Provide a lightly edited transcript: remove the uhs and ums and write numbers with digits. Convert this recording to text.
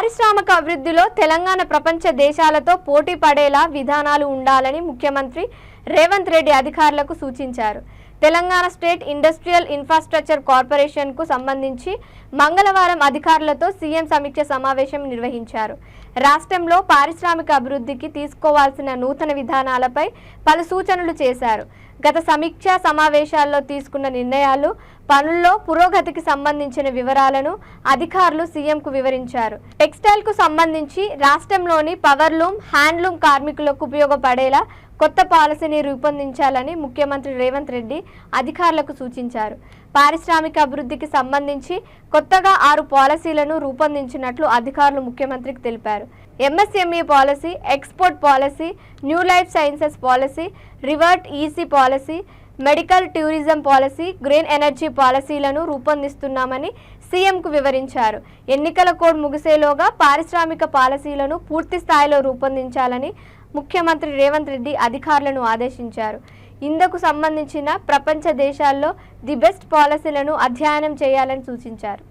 పారిశ్రామిక అభివృద్ధిలో తెలంగాణ ప్రపంచ దేశాలతో పోటీ పడేలా విధానాలు ఉండాలని ముఖ్యమంత్రి రేవంత్ రెడ్డి అధికారులకు సూచించారు. తెలంగాణ స్టేట్ ఇండస్ట్రియల్ ఇన్ఫ్రాస్ట్రక్చర్ కార్పొరేషన్కు సంబంధించి మంగళవారం అధికారులతో సీఎం సమీక్ష సమావేశం నిర్వహించారు. రాష్ట్రంలో పారిశ్రామిక అభివృద్ధికి తీసుకోవాల్సిన నూతన విధానాలపై పలు సూచనలు చేశారు. గత సమీక్షా సమావేశాల్లో తీసుకున్న నిర్ణయాలు, పనుల్లో పురోగతికి సంబంధించిన వివరాలను అధికారులు సీఎంకు వివరించారు. టెక్స్టైల్కు సంబంధించి రాష్ట్రంలోని పవర్లూమ్, హ్యాండ్లూమ్ కార్మికులకు ఉపయోగపడేలా కొత్త పాలసీని రూపొందించాలని ముఖ్యమంత్రి రేవంత్ రెడ్డి అధికారులకు సూచించారు. పారిశ్రామిక అభివృద్ధికి సంబంధించి కొత్తగా 6 పాలసీలను రూపొందించినట్లు అధికారులు ముఖ్యమంత్రికి తెలిపారు. MSME policy, export policy, new life sciences policy, revert EC policy, medical tourism policy, green energy పాలసీలను రూపొందిస్తున్నామని సీఎంకు వివరించారు. ఎన్నికల కోడ్ ముగిసేలోగా పారిశ్రామిక పాలసీలను పూర్తి స్థాయిలో రూపొందించాలని ముఖ్యమంత్రి రేవంత్ రెడ్డి అధికారులను ఆదేశించారు. ఇందుకు సంబంధించిన ప్రపంచ దేశాల్లో ది బెస్ట్ పాలసీలను అధ్యయనం చేయాలని సూచించారు.